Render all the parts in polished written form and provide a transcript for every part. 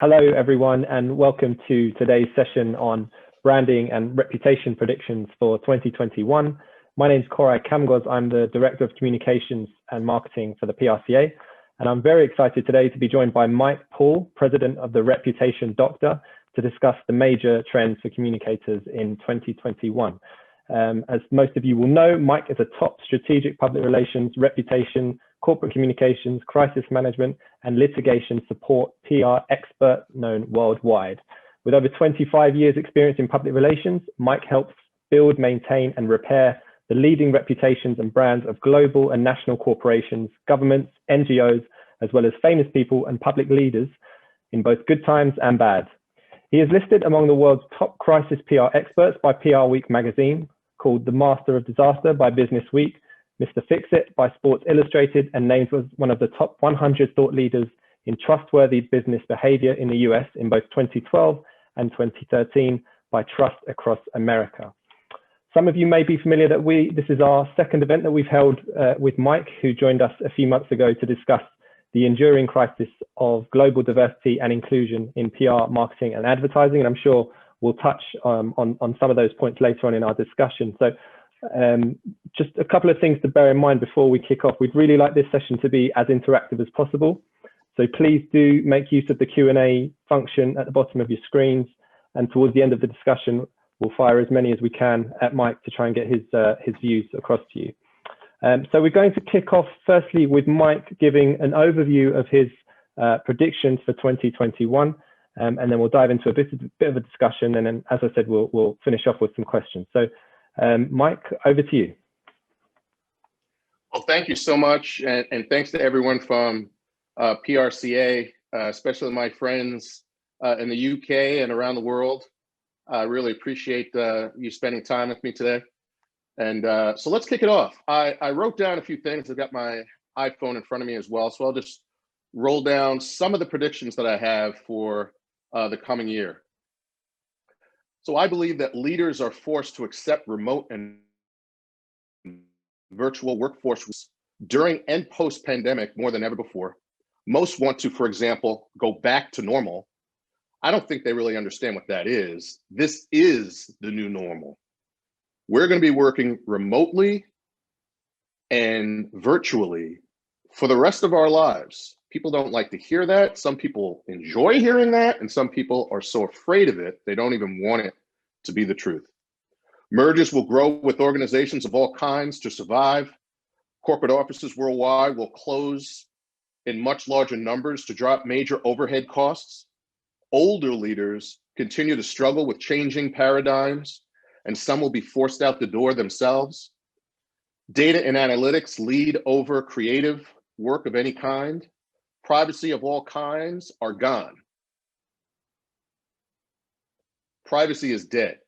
Hello, everyone, and welcome to today's session on branding and reputation predictions for 2021. My name is Koray Kamgoz. I'm the Director of Communications and Marketing for the PRCA, and I'm very excited today to be joined by Mike Paul, President of the Reputation Doctor, to discuss the major trends for communicators in 2021. As most of you will know, Mike is a top strategic public relations, reputation, corporate communications, crisis management, and litigation support PR expert known worldwide. With over 25 years experience in public relations, Mike helps build, maintain, and repair the leading reputations and brands of global and national corporations, governments, NGOs, as well as famous people and public leaders in both good times and bad. He is listed among the world's top crisis PR experts by PRWeek Magazine, called the Master of Disaster by Business Week, Mr. Fixit by Sports Illustrated, and named as one of the top 100 thought leaders in trustworthy business behavior in the US in both 2012 and 2013 by Trust Across America. Some of you may be familiar that this is our second event that we've held with Mike, who joined us a few months ago to discuss the enduring crisis of global diversity and inclusion in PR, marketing, and advertising. And I'm sure we'll touch on some of those points later on in our discussion. So just a couple of things to bear in mind before we kick off. We'd really like this session to be as interactive as possible. So please do make use of the Q&A function at the bottom of your screens. And towards the end of the discussion, we'll fire as many as we can at Mike to try and get his views across to you. So we're going to kick off firstly with Mike giving an overview of his predictions for 2021. And then we'll dive into a bit of a discussion. And then, as I said, we'll finish off with some questions. So Mike, over to you. Well, thank you so much. And thanks to everyone from PRCA, especially my friends in the UK and around the world. I really appreciate you spending time with me today. And so let's kick it off. I wrote down a few things. I've got my iPhone in front of me as well. So I'll just roll down some of the predictions that I have for the coming year. So I believe that leaders are forced to accept remote and virtual workforce during and post-pandemic more than ever before. Most want to, for example, go back to normal. I don't think they really understand what that is. This is the new normal. We're going to be working remotely and virtually for the rest of our lives. People don't like to hear that. Some people enjoy hearing that, and some people are so afraid of it, they don't even want it to be the truth. Mergers will grow with organizations of all kinds to survive. Corporate offices worldwide will close in much larger numbers to drop major overhead costs. Older leaders continue to struggle with changing paradigms, and some will be forced out the door themselves. Data and analytics lead over creative work of any kind. Privacy of all kinds are gone. Privacy is dead.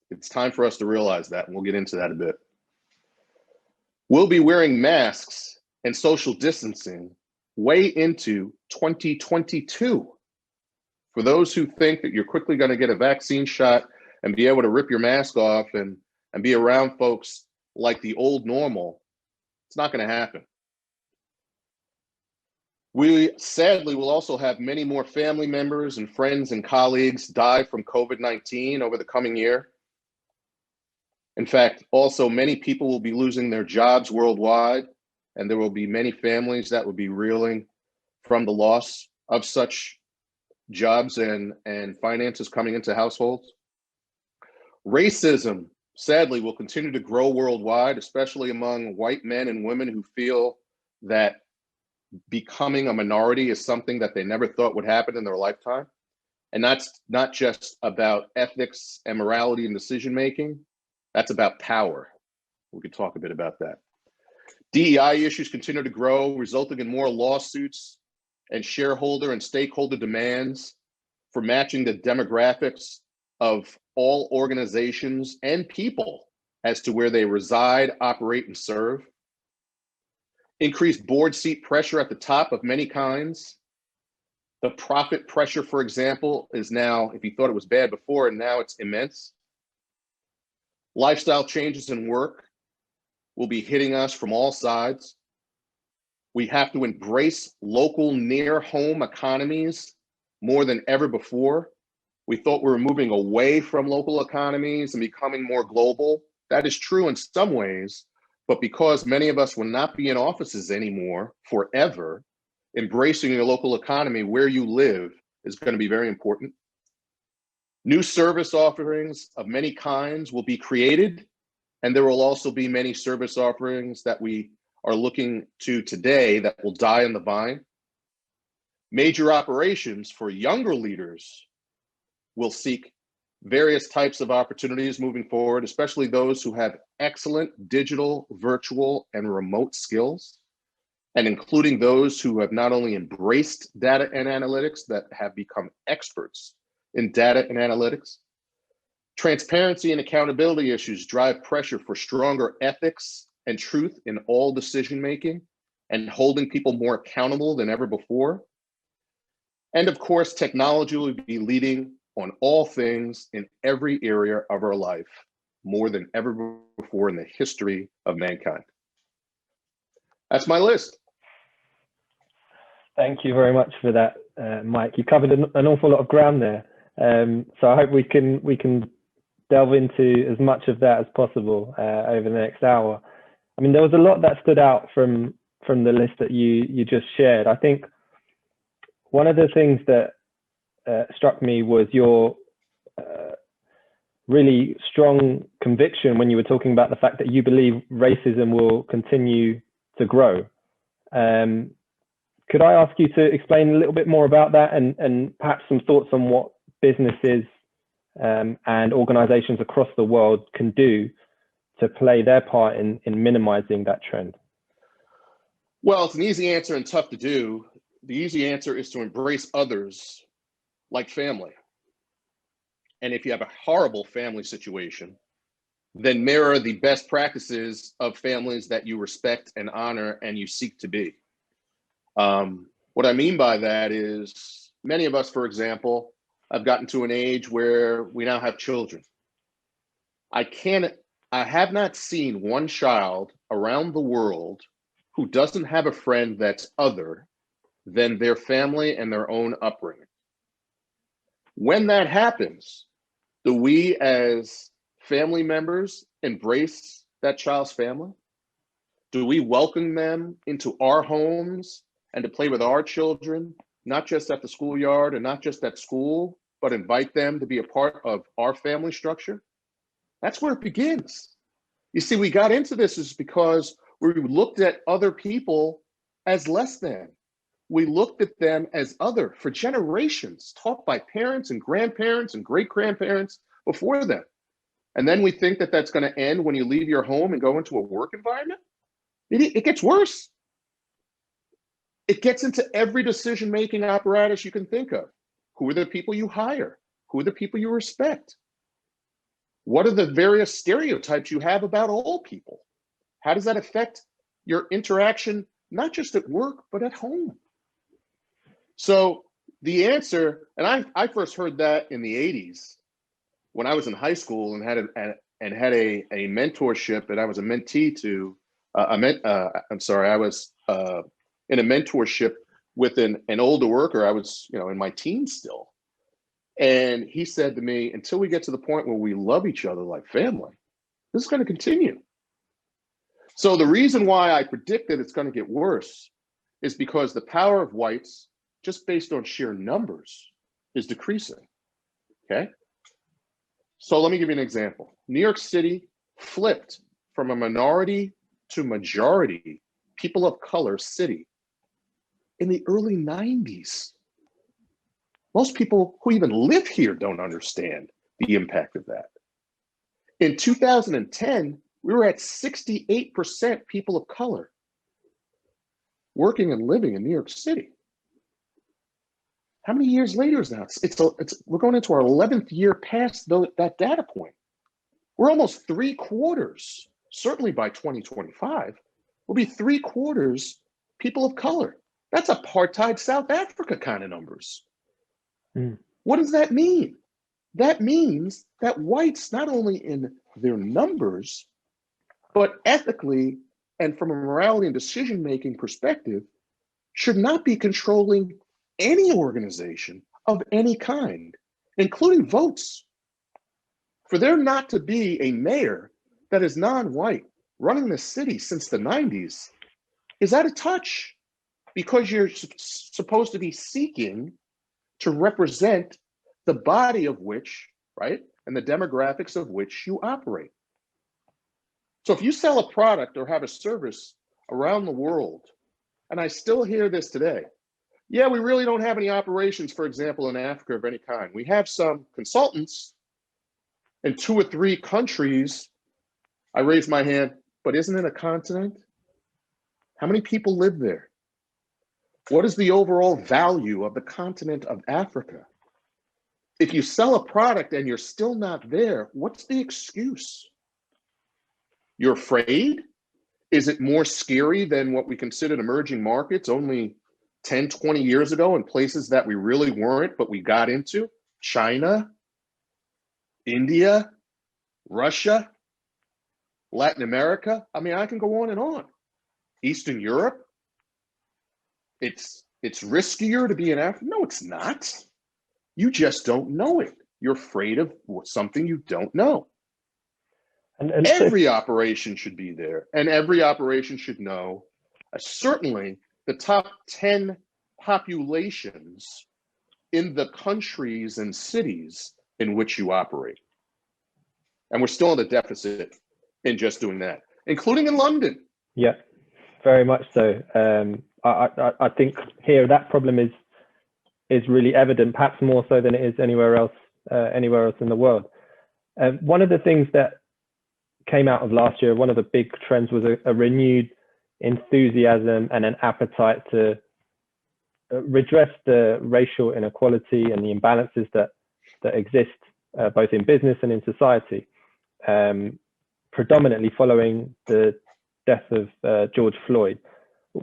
It's time for us to realize that, and we'll get into that a bit. We'll be wearing masks and social distancing way into 2022. For those who think that you're quickly going to get a vaccine shot and be able to rip your mask off and be around folks like the old normal, it's not going to happen. We sadly will also have many more family members and friends and colleagues die from COVID-19 over the coming year. In fact, also many people will be losing their jobs worldwide, and there will be many families that will be reeling from the loss of such jobs and finances coming into households. Racism, sadly, will continue to grow worldwide, especially among white men and women who feel that becoming a minority is something that they never thought would happen in their lifetime. And that's not just about ethics and morality and decision-making, that's about power. We could talk a bit about that. DEI issues continue to grow, resulting in more lawsuits and shareholder and stakeholder demands for matching the demographics of all organizations and people as to where they reside, operate, and serve. Increased board seat pressure at the top of many kinds. The profit pressure, for example, is now, if you thought it was bad before, and now it's immense. Lifestyle changes in work will be hitting us from all sides. We have to embrace local near home economies more than ever before. We thought we were moving away from local economies and becoming more global. That is true in some ways, but because many of us will not be in offices anymore forever, embracing your local economy where you live is going to be very important. New service offerings of many kinds will be created, and there will also be many service offerings that we are looking to today that will die on the vine. Major operations for younger leaders will seek various types of opportunities moving forward, especially those who have excellent digital, virtual, and remote skills, and including those who have not only embraced data and analytics, that have become experts in data and analytics. Transparency and accountability issues drive pressure for stronger ethics and truth in all decision-making and holding people more accountable than ever before. And of course, technology will be leading on all things in every area of our life, more than ever before in the history of mankind. That's my list. Thank you very much for that, Mike. You covered an awful lot of ground there. So I hope we can delve into as much of that as possible over the next hour. I mean, there was a lot that stood out from the list that you just shared. I think one of the things that struck me was your really strong conviction when you were talking about the fact that you believe racism will continue to grow. Could I ask you to explain a little bit more about that and perhaps some thoughts on what businesses and organizations across the world can do to play their part in minimizing that trend? Well, it's an easy answer and tough to do. The easy answer is to embrace others like family. And if you have a horrible family situation, then mirror the best practices of families that you respect and honor and you seek to be. What I mean by that is many of us, for example, have gotten to an age where we now have children. I have not seen one child around the world who doesn't have a friend that's other than their family and their own upbringing. When that happens, do we as family members embrace that child's family? Do we welcome them into our homes and to play with our children, not just at the schoolyard and not just at school, but invite them to be a part of our family structure? That's where it begins. You see, we got into this is because we looked at other people as less than. We looked at them as other for generations, taught by parents and grandparents and great-grandparents before them. And then we think that that's going to end when you leave your home and go into a work environment. It gets worse. It gets into every decision-making apparatus you can think of. Who are the people you hire? Who are the people you respect? What are the various stereotypes you have about all people? How does that affect your interaction, not just at work, but at home? So the answer, and I first heard that in the 80s when I was in high school and had a mentorship, and I was a mentee to, I was in a mentorship with an older worker. I was, in my teens still. And he said to me, until we get to the point where we love each other like family, this is going to continue. So the reason why I predict that it's going to get worse is because the power of whites, just based on sheer numbers, is decreasing, okay? So let me give you an example. New York City flipped from a minority to majority people of color city in the early 90s. Most people who even live here don't understand the impact of that. In 2010, we were at 68% people of color working and living in New York City. How many years later is that? We're going into our 11th year past that data point. We're almost 3/4, certainly by 2025, we'll be 3/4 people of color. That's apartheid South Africa kind of numbers. What does that mean? That means that whites, not only in their numbers, but ethically and from a morality and decision-making perspective, should not be controlling any organization of any kind, including votes. For there not to be a mayor that is non-white running the city since the 90s is out of touch, because you're supposed to be seeking to represent the body of which, right, and the demographics of which you operate. So if you sell a product or have a service around the world, and I still hear this today, yeah, we really don't have any operations, for example, in Africa of any kind. We have some consultants in 2 or 3 countries. I raise my hand, but isn't it a continent? How many people live there? What is the overall value of the continent of Africa? If you sell a product and you're still not there, what's the excuse? You're afraid? Is it more scary than what we considered emerging markets only 10, 20 years ago, in places that we really weren't, but we got into? China, India, Russia, Latin America. I mean, I can go on and on. Eastern Europe. It's riskier to be in Africa. No, it's not. You just don't know it. You're afraid of something you don't know. And every operation should be there, and every operation should know, certainly the top 10 populations in the countries and cities in which you operate. And we're still in the deficit in just doing that, including in London. Yeah, very much so. I think here that problem is really evident, perhaps more so than it is anywhere else in the world. One of the things that came out of last year, one of the big trends was a renewed enthusiasm and an appetite to redress the racial inequality and the imbalances that exist both in business and in society, predominantly following the death of George Floyd.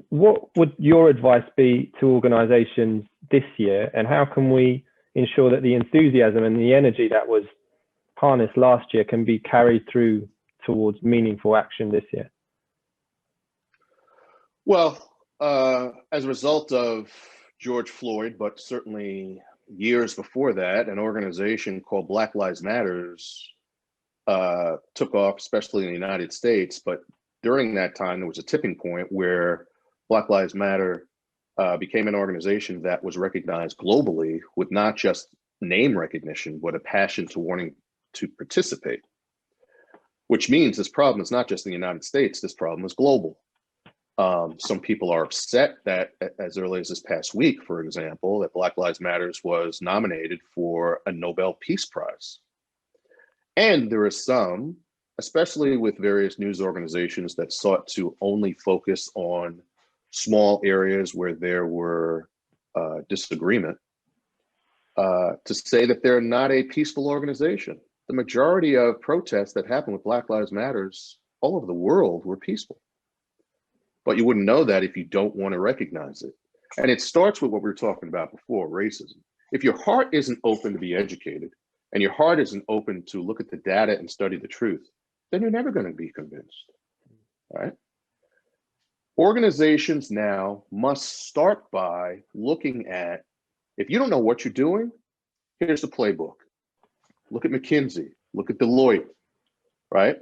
What would your advice be to organizations this year, and how can we ensure that the enthusiasm and the energy that was harnessed last year can be carried through towards meaningful action this year? Well, as a result of George Floyd, but certainly years before that, an organization called Black Lives Matters took off, especially in the United States. But during that time, there was a tipping point where Black Lives Matter became an organization that was recognized globally with not just name recognition, but a passion to wanting to participate. Which means this problem is not just in the United States, this problem is global. Some people are upset that as early as this past week, for example, that Black Lives Matters was nominated for a Nobel Peace Prize. And there are some, especially with various news organizations, that sought to only focus on small areas where there were disagreement, to say that they're not a peaceful organization. The majority of protests that happened with Black Lives Matters all over the world were peaceful. But you wouldn't know that if you don't want to recognize it. And it starts with what we were talking about before, racism. If your heart isn't open to be educated, and your heart isn't open to look at the data and study the truth, then you're never going to be convinced, all right? Organizations now must start by looking at, if you don't know what you're doing, here's the playbook. Look at McKinsey, look at Deloitte, right?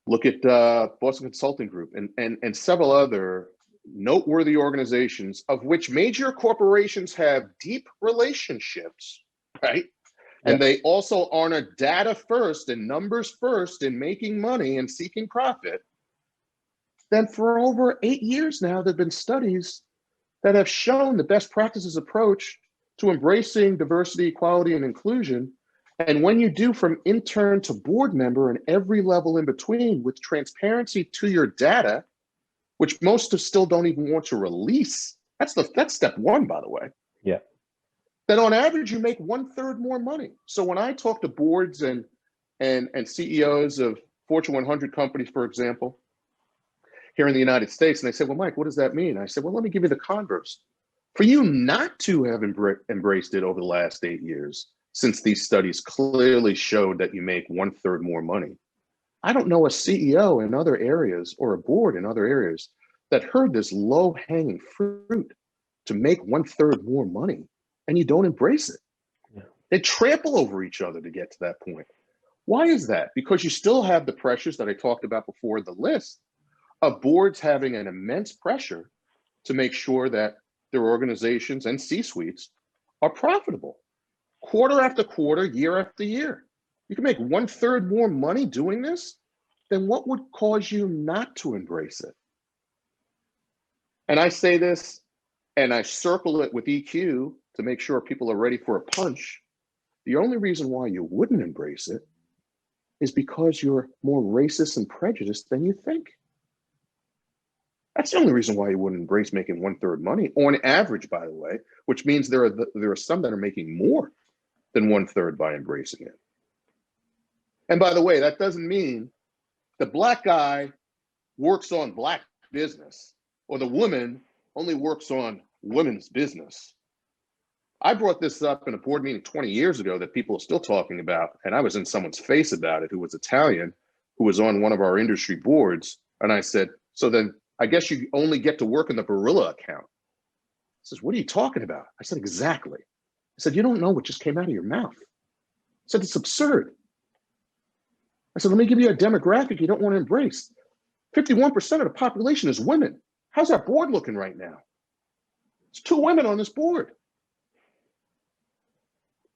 Look at Boston Consulting Group and several other noteworthy organizations, of which major corporations have deep relationships, right? And they also honor data first and numbers first in making money and seeking profit. Then for over 8 years now, there have been studies that have shown the best practices approach to embracing diversity, equality, and inclusion. And when you do from intern to board member and every level in between, with transparency to your data, which most still don't even want to release, that's step one, by the way. Yeah. Then on average, you make 1/3 more money. So when I talk to boards and CEOs of Fortune 100 companies, for example, here in the United States, and they say, well, Mike, what does that mean? I said, well, let me give you the converse. For you not to have embraced it over the last 8 years, since these studies clearly showed that you make 1/3 more money, I don't know a CEO in other areas or a board in other areas that heard this low-hanging fruit to make 1/3 more money, and you don't embrace it. They trample over each other to get to that point. Why is that? Because you still have the pressures that I talked about before, the list of boards having an immense pressure to make sure that their organizations and C-suites are profitable. Quarter after quarter, year after year. You can make 1/3 more money doing this than what would cause you not to embrace it. And I say this, and I circle it with EQ to make sure people are ready for a punch. The only reason why you wouldn't embrace it is because you're more racist and prejudiced than you think. That's the only reason why you wouldn't embrace making 1/3 money, on average, by the way, which means there are some that are making more than 1/3 by embracing it. And by the way, that doesn't mean the Black guy works on Black business or the woman only works on women's business. I brought this up in a board meeting 20 years ago that people are still talking about, and I was in someone's face about it, who was Italian, who was on one of our industry boards. And I said, so then I guess you only get to work in the Barilla account. He says, what are you talking about? I said, exactly. I said, you don't know what just came out of your mouth. I said, it's absurd. I said, let me give you a demographic you don't want to embrace. 51% of the population is women. How's that board looking right now? It's 2 women on this board.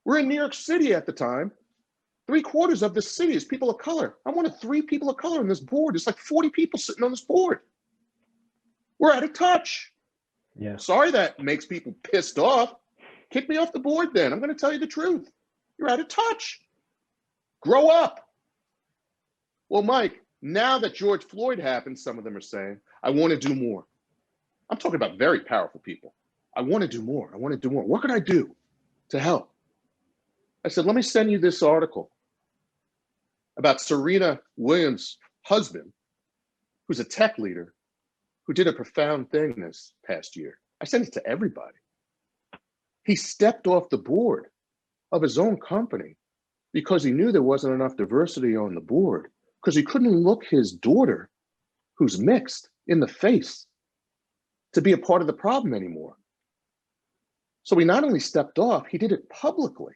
We're in New York City at the time. 3/4 of this city is people of color. I wanted 3 people of color on this board. It's like 40 people sitting on this board. We're out of touch. Yeah. Sorry that makes people pissed off. Kick me off the board then. I'm going to tell you the truth. You're out of touch. Grow up. Well, Mike, now that George Floyd happened, some of them are saying, I want to do more. I'm talking about very powerful people. I want to do more. I want to do more. What can I do to help? I said, let me send you this article about Serena Williams' husband, who's a tech leader, who did a profound thing this past year. I sent it to everybody. He stepped off the board of his own company because he knew there wasn't enough diversity on the board, because he couldn't look his daughter, who's mixed, in the face to be a part of the problem anymore. So he not only stepped off, he did it publicly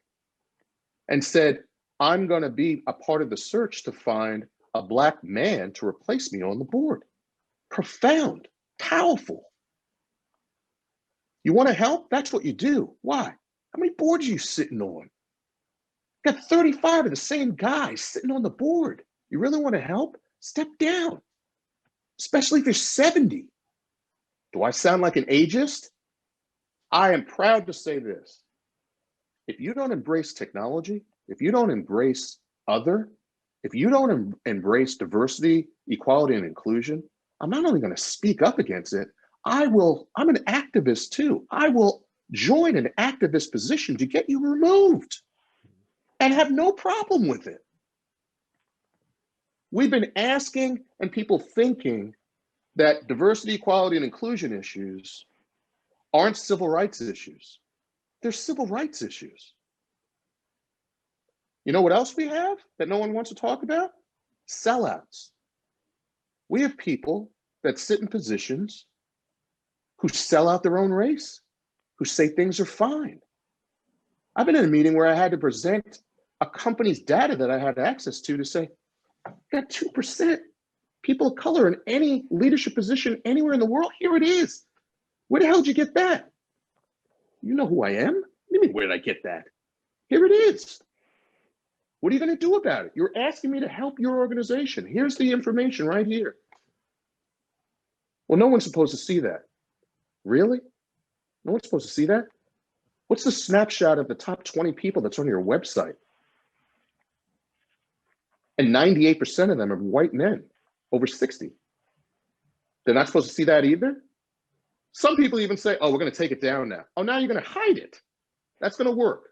and said, I'm going to be a part of the search to find a Black man to replace me on the board. Profound, powerful. You want to help? That's what you do. Why? How many boards are you sitting on? You got 35 of the same guys sitting on the board. You really want to help? Step down, especially if you're 70. Do I sound like an ageist? I am proud to say this. If you don't embrace technology, if you don't embrace other, if you don't embrace diversity, equality, and inclusion, I'm not only going to speak up against it, I'm an activist too. I will join an activist position to get you removed and have no problem with it. We've been asking and people thinking that diversity, equality, and inclusion issues aren't civil rights issues. They're civil rights issues. You know what else we have that no one wants to talk about? Sellouts. We have people that sit in positions who sell out their own race, who say things are fine. I've been in a meeting where I had to present a company's data that I had access to say, got 2% people of color in any leadership position anywhere in the world. Here it is. Where the hell did you get that? You know who I am? What do you mean, where did I get that? Here it is. What are you going to do about it? You're asking me to help your organization. Here's the information right here. Well, no one's supposed to see that. Really? No one's supposed to see that? What's the snapshot of the top 20 people that's on your website? And 98% of them are white men, over 60. They're not supposed to see that either? Some people even say, oh, we're going to take it down now. Oh, now you're going to hide it. That's going to work.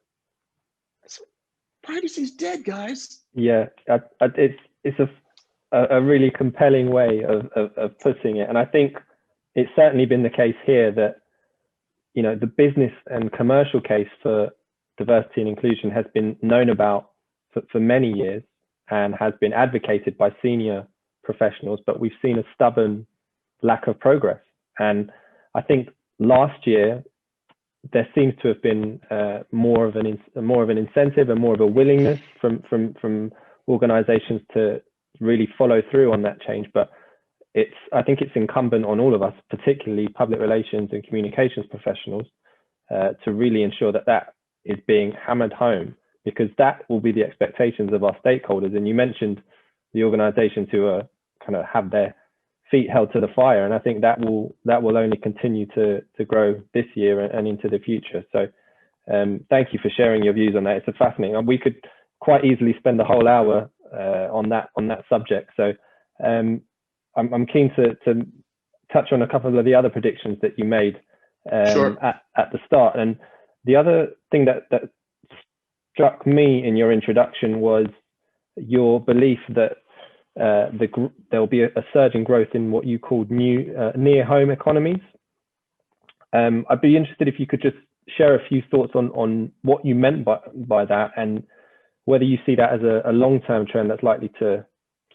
Privacy's dead, guys. Yeah, it's a really compelling way of putting it. And I think it's certainly been the case here that, you know, the business and commercial case for diversity and inclusion has been known about for many years and has been advocated by senior professionals, but we've seen a stubborn lack of progress. And I think last year, there seems to have been more of an incentive and more of a willingness from organizations to really follow through on that change. But I think it's incumbent on all of us, particularly public relations and communications professionals, to really ensure that that is being hammered home, because that will be the expectations of our stakeholders. And you mentioned the organizations who are kind of have their feet held to the fire, and I think that will only continue to grow this year and into the future. So thank you for sharing your views on that. It's fascinating. We could quite easily spend a whole hour on that subject. So I'm keen to touch on a couple of the other predictions that you made Sure. at the start. And the other thing that struck me in your introduction was your belief that there'll be a surge in growth in what you called new near home economies. I'd be interested if you could just share a few thoughts on what you meant by that, and whether you see that as a long-term trend that's likely to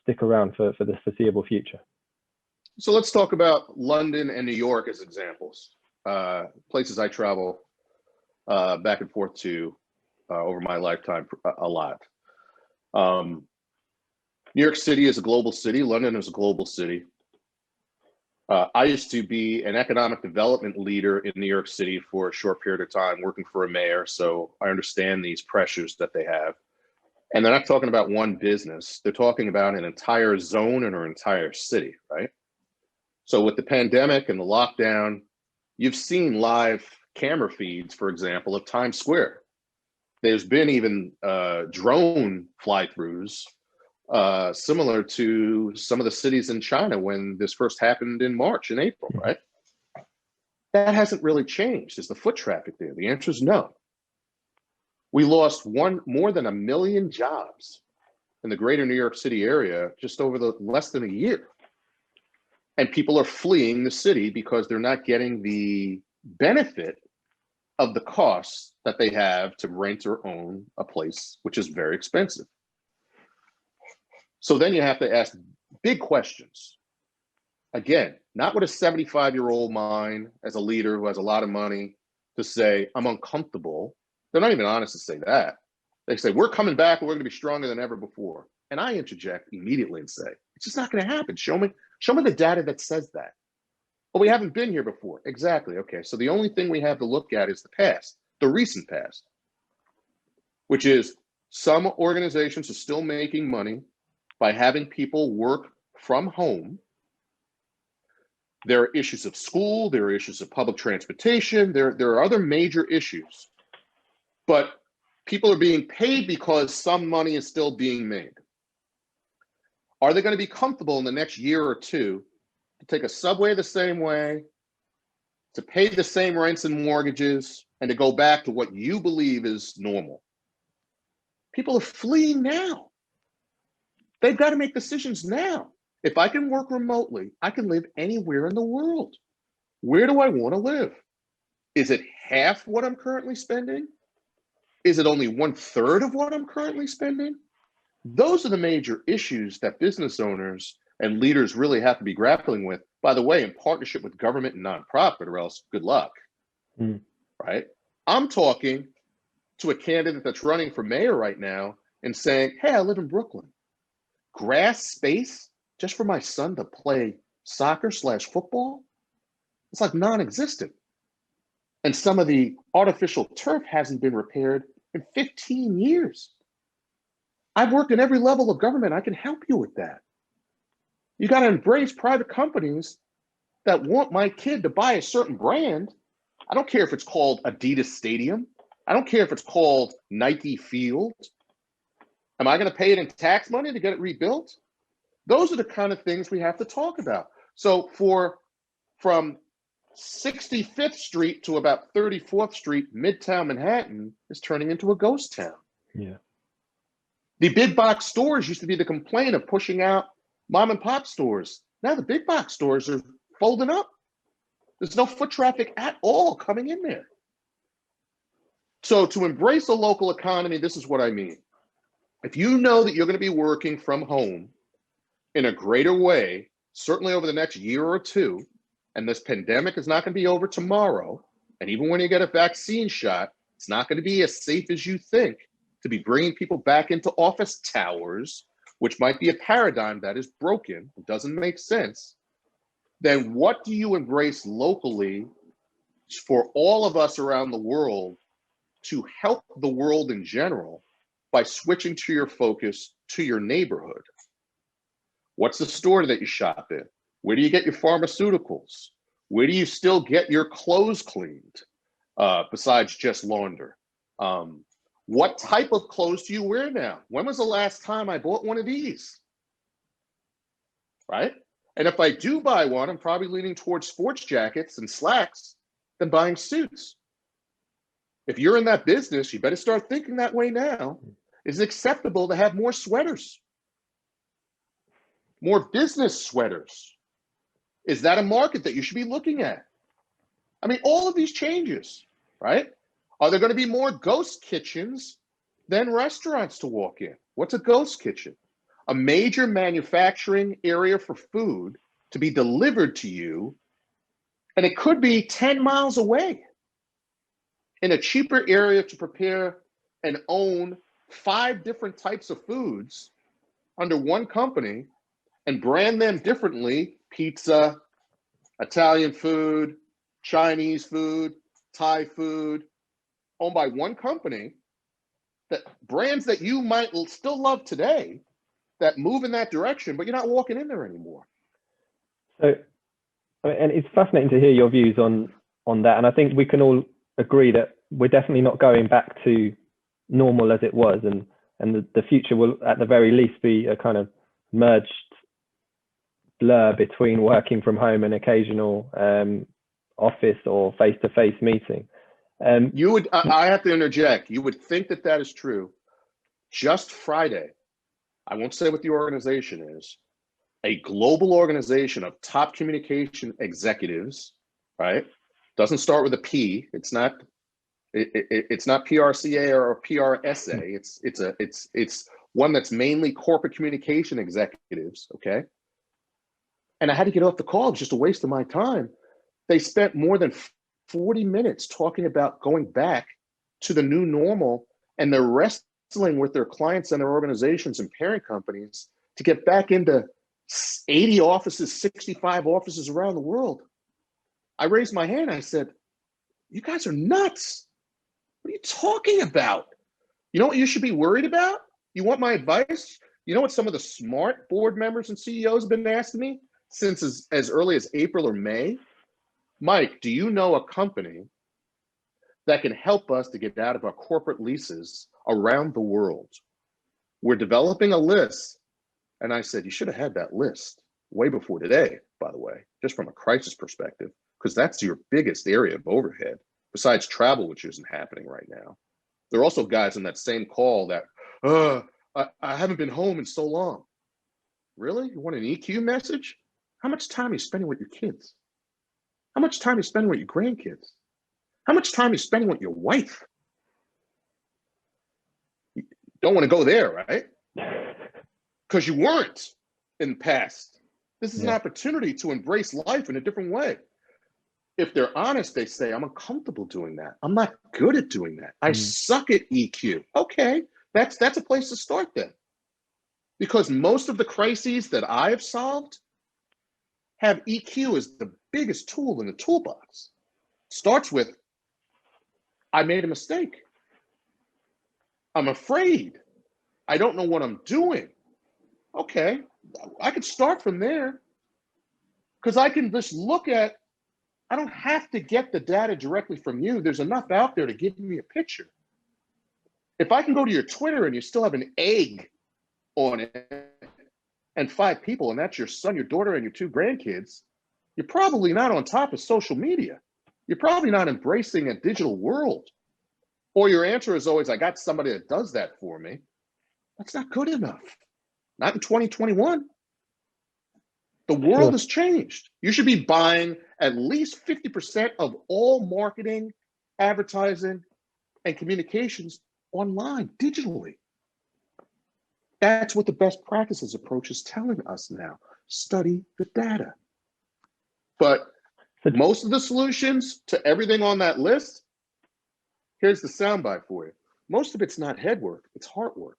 stick around for the foreseeable future. So let's talk about London and New York as examples, places I travel back and forth to over my lifetime a lot. New York City is a global city. London is a global city. I used to be an economic development leader in New York City for a short period of time, working for a mayor. So I understand these pressures that they have. And they're not talking about one business. They're talking about an entire zone and an entire city, right? So with the pandemic and the lockdown, you've seen live camera feeds, for example, of Times Square. There's been even drone fly-throughs similar to some of the cities in China when this first happened in March and April, right? That hasn't really changed. Is the foot traffic there? The answer is no. We lost more than 1 million jobs in the greater New York City area just over less than a year. And people are fleeing the city because they're not getting the benefit of the costs that they have to rent or own a place, which is very expensive. So then you have to ask big questions. Again, not with a 75-year-old mind as a leader who has a lot of money to say, I'm uncomfortable. They're not even honest to say that. They say, we're coming back and we're going to be stronger than ever before. And I interject immediately and say, it's just not going to happen. Show me the data that says that. Well, we haven't been here before. Exactly. Okay. So the only thing we have to look at is the past, the recent past, which is some organizations are still making money by having people work from home. There are issues of school, there are issues of public transportation, there are other major issues. But people are being paid because some money is still being made. Are they going to be comfortable in the next year or two to take a subway the same way, to pay the same rents and mortgages, and to go back to what you believe is normal? People are fleeing now. They've got to make decisions now. If I can work remotely, I can live anywhere in the world. Where do I want to live? Is it half what I'm currently spending? Is it only 1/3 of what I'm currently spending? Those are the major issues that business owners and leaders really have to be grappling with, by the way, in partnership with government and nonprofit, or else good luck, right? I'm talking to a candidate that's running for mayor right now and saying, hey, I live in Brooklyn. Grass space just for my son to play soccer/football? It's like non-existent. And some of the artificial turf hasn't been repaired in 15 years. I've worked in every level of government. I can help you with that. You got to embrace private companies that want my kid to buy a certain brand. I don't care if it's called Adidas Stadium. I don't care if it's called Nike Field. Am I going to pay it in tax money to get it rebuilt? Those are the kind of things we have to talk about. So from 65th Street to about 34th Street, Midtown Manhattan is turning into a ghost town. Yeah. The big box stores used to be the complaint of pushing out mom and pop stores. Now the big box stores are folding up. There's no foot traffic at all coming in there. So to embrace a local economy, this is what I mean. If you know that you're going to be working from home in a greater way, certainly over the next year or two, and this pandemic is not going to be over tomorrow, And even when you get a vaccine shot, it's not going to be as safe as you think to be bringing people back into office towers, which might be a paradigm that is broken, it doesn't make sense. Then what do you embrace locally for all of us around the world to help the world in general by switching to your focus to your neighborhood? What's the store that you shop in? Where do you get your pharmaceuticals? Where do you still get your clothes cleaned besides just launder? What type of clothes do you wear now? When was the last time I bought one of these? Right? And if I do buy one, I'm probably leaning towards sports jackets and slacks than buying suits. If you're in that business, you better start thinking that way now. Is it acceptable to have more sweaters? More business sweaters? Is that a market that you should be looking at? I mean, all of these changes, right? Are there going to be more ghost kitchens than restaurants to walk in? What's a ghost kitchen? A major manufacturing area for food to be delivered to you, and it could be 10 miles away in a cheaper area to prepare and own 5 different types of foods under one company and brand them differently: pizza, Italian food, Chinese food, Thai food, owned by one company, that brands that you might still love today that move in that direction, but you're not walking in there anymore. So, and it's fascinating to hear your views on that. And I think we can all agree that we're definitely not going back to normal as it was, and the future will at the very least be a kind of merged blur between working from home and occasional office or face-to-face meeting. You would, I have to interject, you would think that that is true. Just Friday, I won't say what the organization is, a global organization of top communication executives, right? Doesn't start with a P. It's not PRCA or PRSA. It's one that's mainly corporate communication executives, okay? And I had to get off the call. It was just a waste of my time. They spent more than 40 minutes talking about going back to the new normal, and they're wrestling with their clients and their organizations and parent companies to get back into 80 offices, 65 offices around the world. I raised my hand. I said, "You guys are nuts. What are you talking about? You know what you should be worried about? You want my advice? You know what some of the smart board members and CEOs have been asking me since as early as April or May? Mike, do you know a company that can help us to get out of our corporate leases around the world? We're developing a list." And I said, you should have had that list way before today, by the way, just from a crisis perspective, because that's your biggest area of overhead, besides travel, which isn't happening right now. There are also guys in that same call that, I haven't been home in so long. Really? You want an EQ message? How much time are you spending with your kids? How much time are you spending with your grandkids? How much time are you spending with your wife? You don't want to go there, right? Because you weren't in the past. This is an opportunity to embrace life in a different way. If they're honest, they say, I'm uncomfortable doing that. I'm not good at doing that. I suck at EQ. Okay, that's a place to start then. Because most of the crises that I have solved have EQ as the biggest tool in the toolbox. It starts with, I made a mistake. I'm afraid. I don't know what I'm doing. Okay, I could start from there, because I can just look at, I don't have to get the data directly from you. There's enough out there to give me a picture. If I can go to your Twitter and you still have an egg on it and 5 people, and that's your son, your daughter, and your 2 grandkids, you're probably not on top of social media. You're probably not embracing a digital world. Or your answer is always, I got somebody that does that for me. That's not good enough. Not in 2021. The world has changed. You should be buying at least 50% of all marketing, advertising, and communications online, digitally. That's what the best practices approach is telling us now. Study the data. But Most of the solutions to everything on that list, here's the soundbite for you. Most of it's not head work, it's heart work.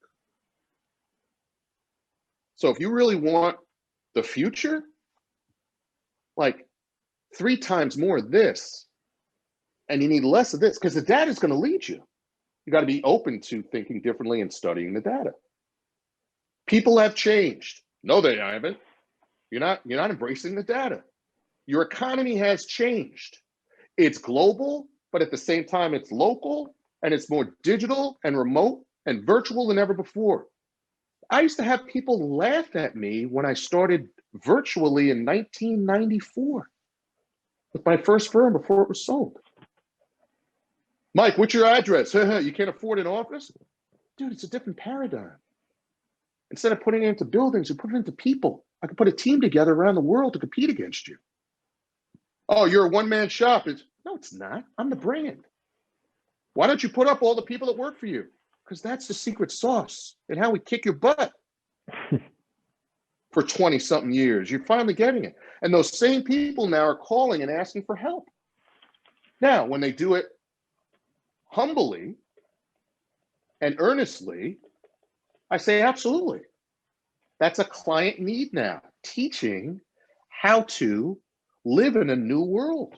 So if you really want the future, like 3 times more of this, and you need less of this, because the data is going to lead you. You got to be open to thinking differently and studying the data. People have changed. No, they haven't. You're not embracing the data. Your economy has changed. It's global, but at the same time, it's local, and it's more digital and remote and virtual than ever before. I used to have people laugh at me when I started virtually in 1994 with my first firm before it was sold. Mike, what's your address? You can't afford an office? Dude, it's a different paradigm. Instead of putting it into buildings, you put it into people. I could put a team together around the world to compete against you. Oh, you're a one-man shop. No, it's not. I'm the brand. Why don't you put up all the people that work for you? Because that's the secret sauce and how we kick your butt for 20-something years. You're finally getting it. And those same people now are calling and asking for help. Now, when they do it humbly and earnestly, I say, absolutely. That's a client need now, teaching how to live in a new world.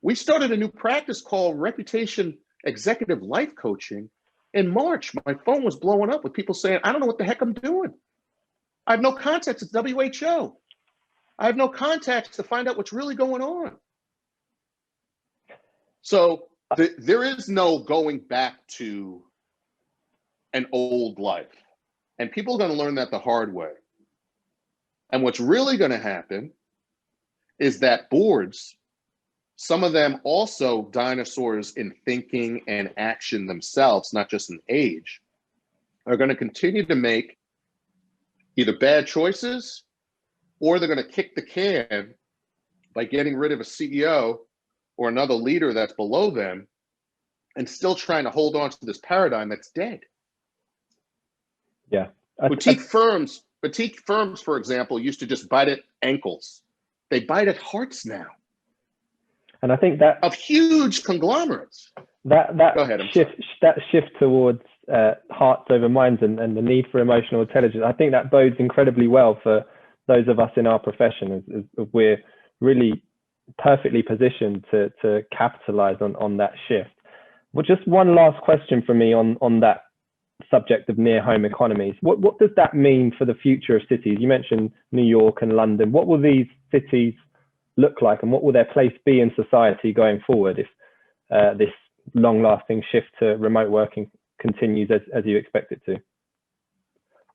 We started a new practice called Reputation Executive Life Coaching in March. My phone was blowing up with people saying, I don't know what the heck I'm doing. I have no contacts at WHO. I have no contacts to find out what's really going on. So there is no going back to an old life. And people are going to learn that the hard way. And what's really going to happen is that boards, some of them also dinosaurs in thinking and action themselves, not just in age, are going to continue to make either bad choices or they're going to kick the can by getting rid of a CEO or another leader that's below them and still trying to hold on to this paradigm that's dead. Yeah. Boutique firms, for example, used to just bite at ankles. They bite at hearts now. And I think that of huge conglomerates. That Go ahead, shift towards hearts over minds and the need for emotional intelligence, I think that bodes incredibly well for those of us in our profession, as we're really perfectly positioned to capitalize on that shift. Well, just one last question from me on that subject of near home economies. What does that mean for the future of cities? You mentioned New York and London. What will these cities look like, and what will their place be in society going forward if this long-lasting shift to remote working continues as you expect it to?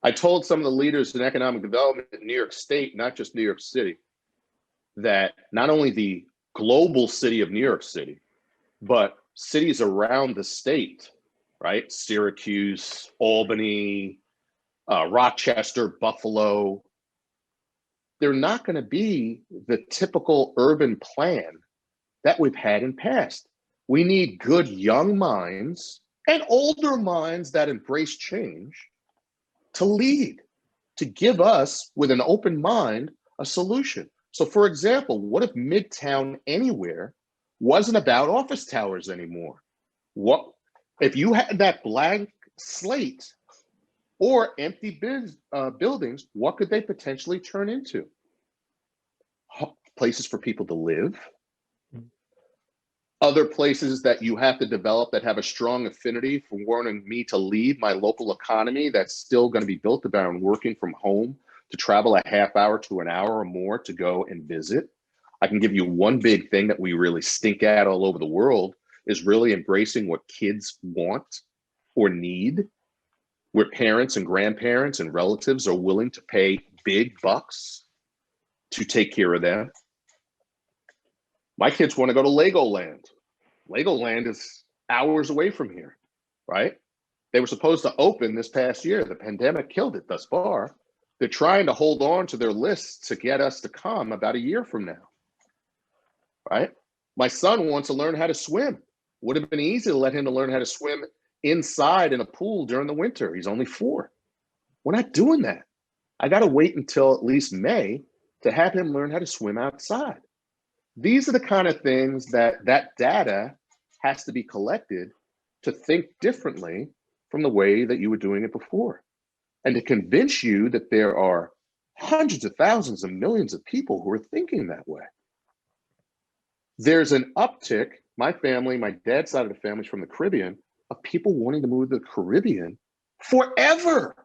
I told some of the leaders in economic development in New York State, not just New York City, that not only the global city of New York City, but cities around the state, right? Syracuse, Albany, Rochester, Buffalo, they're not going to be the typical urban plan that we've had in past. We need good young minds and older minds that embrace change to lead, to give us, with an open mind, a solution. So for example, what if Midtown Anywhere wasn't about office towers anymore? What if you had that blank slate or empty buildings, what could they potentially turn into? Places for people to live. Other places that you have to develop that have a strong affinity for wanting me to lead my local economy that's still going to be built around working from home, to travel a half hour to an hour or more to go and visit. I can give you one big thing that we really stink at all over the world is really embracing what kids want or need, where parents and grandparents and relatives are willing to pay big bucks to take care of them. My kids want to go to Legoland. Legoland is hours away from here, right? They were supposed to open this past year. The pandemic killed it thus far. They're trying to hold on to their lists to get us to come about a year from now, right? My son wants to learn how to swim. Would have been easy to let him to learn how to swim inside in a pool during the winter. He's only 4. We're not doing that. I got to wait until at least May to have him learn how to swim outside. These are the kind of things that data has to be collected to think differently from the way that you were doing it before, and to convince you that there are hundreds of thousands of millions of people who are thinking that way. There's an uptick, my family, my dad's side of the family is from the Caribbean, of people wanting to move to the Caribbean forever.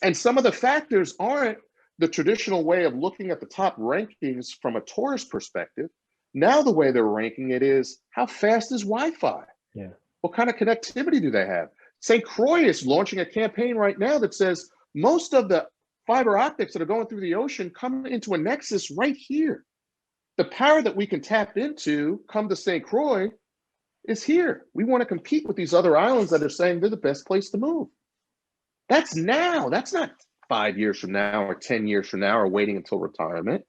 And some of the factors aren't the traditional way of looking at the top rankings from a tourist perspective. Now the way they're ranking it is, how fast is Wi-Fi? Yeah. What kind of connectivity do they have? St. Croix is launching a campaign right now that says most of the fiber optics that are going through the ocean come into a nexus right here. The power that we can tap into come to St. Croix is here. We want to compete with these other islands that are saying they're the best place to move. That's now. That's not 5 years from now or 10 years from now or waiting until retirement.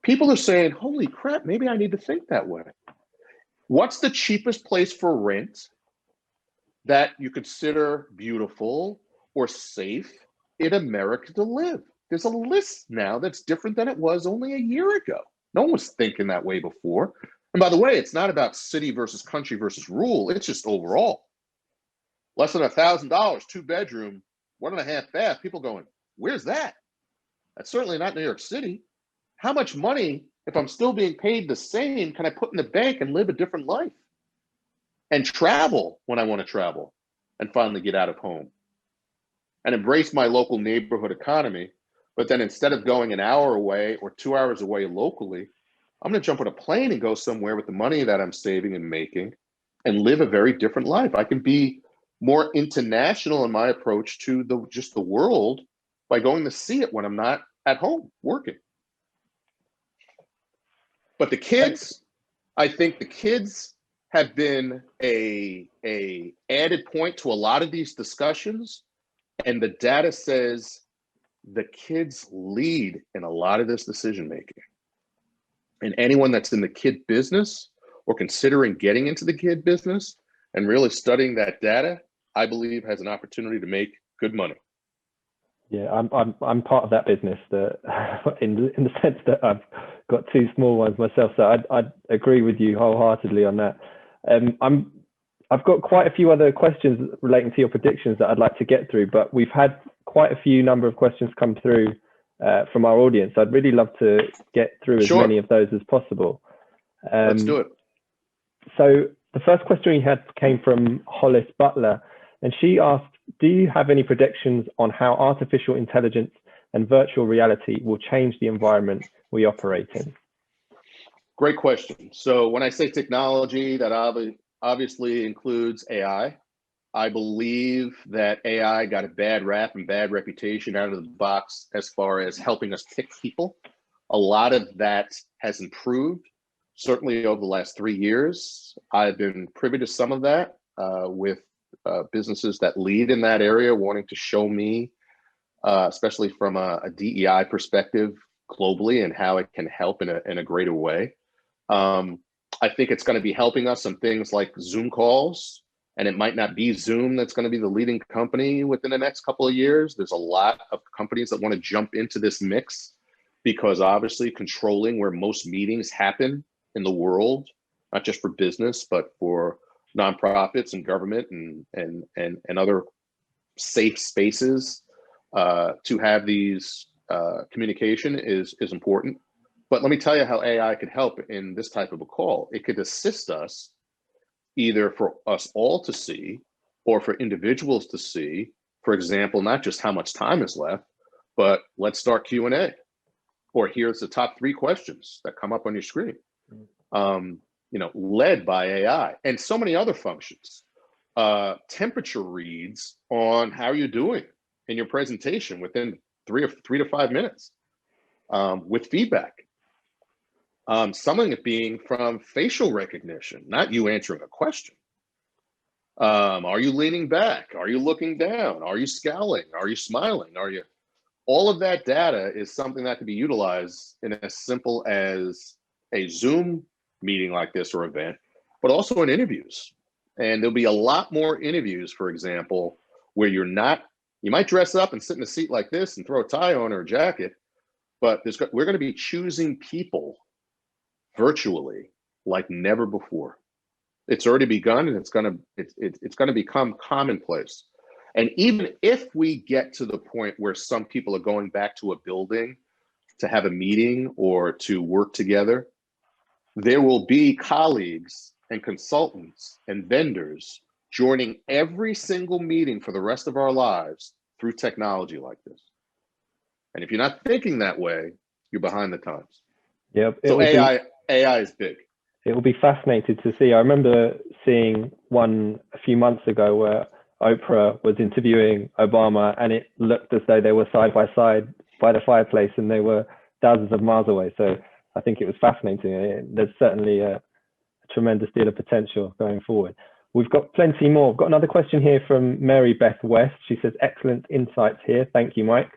People are saying, holy crap, maybe I need to think that way. What's the cheapest place for rent that you consider beautiful or safe in America to live? There's a list now that's different than it was only a year ago. No one was thinking that way before. And by the way, it's not about city versus country versus rural. It's just overall. Less than $1,000, 2-bedroom, 1.5 bath. People going, where's that? That's certainly not New York City. How much money, if I'm still being paid the same, can I put in the bank and live a different life? And travel when I want to travel and finally get out of home. And embrace my local neighborhood economy. But then instead of going an hour away or 2 hours away locally, I'm going to jump on a plane and go somewhere with the money that I'm saving and making and live a very different life. I can be more international in my approach to just the world by going to see it when I'm not at home working. But the kids, I think the kids have been a added point to a lot of these discussions. And the data says the kids lead in a lot of this decision making. And anyone that's in the kid business or considering getting into the kid business and really studying that data, I believe has an opportunity to make good money. Yeah, I'm part of that business, that in the sense that I've got 2 small ones myself. So I'd agree with you wholeheartedly on that. I've got quite a few other questions relating to your predictions that I'd like to get through, but we've had quite a few number of questions come through from our audience. I'd really love to get through as many of those as possible. Let's do it. So the first question we had came from Hollis Butler, and she asked, do you have any predictions on how artificial intelligence and virtual reality will change the environment we operate in? Great question. So when I say technology, that obviously includes AI. I believe that AI got a bad rap and bad reputation out of the box as far as helping us pick people. A lot of that has improved, certainly over the last 3 years. I've been privy to some of that with businesses that lead in that area wanting to show me, especially from a DEI perspective globally, and how it can help in a greater way. I think it's going to be helping us on things like Zoom calls, and it might not be Zoom that's going to be the leading company within the next couple of years. There's a lot of companies that want to jump into this mix because obviously controlling where most meetings happen in the world, not just for business, but for nonprofits and government and other safe spaces to have these communication is important. But let me tell you how AI could help in this type of a call. It could assist us either for us all to see or for individuals to see, for example, not just how much time is left, but let's start Q&A, or here's the top 3 questions that come up on your screen, led by AI, and so many other functions. Temperature reads on how you're doing in your presentation within 3 to 5 minutes with feedback. Some of it being from facial recognition, not you answering a question. Are you leaning back? Are you looking down? Are you scowling? Are you smiling? All of that data is something that can be utilized in as simple as a Zoom meeting like this or event, but also in interviews. And there'll be a lot more interviews, for example, where you might dress up and sit in a seat like this and throw a tie on or a jacket, but we're going to be choosing people virtually like never before. It's already begun, and it's gonna become commonplace. And even if we get to the point where some people are going back to a building to have a meeting or to work together, there will be colleagues and consultants and vendors joining every single meeting for the rest of our lives through technology like this. And if you're not thinking that way, you're behind the times. Yep. So AI is big. It will be fascinating to see. I remember seeing one a few months ago where Oprah was interviewing Obama, and it looked as though they were side by side by the fireplace and they were thousands of miles away. So I think it was fascinating. There's certainly a tremendous deal of potential going forward. We've got plenty more. I've got another question here from Mary Beth West. She says, excellent insights here. Thank you, Mike.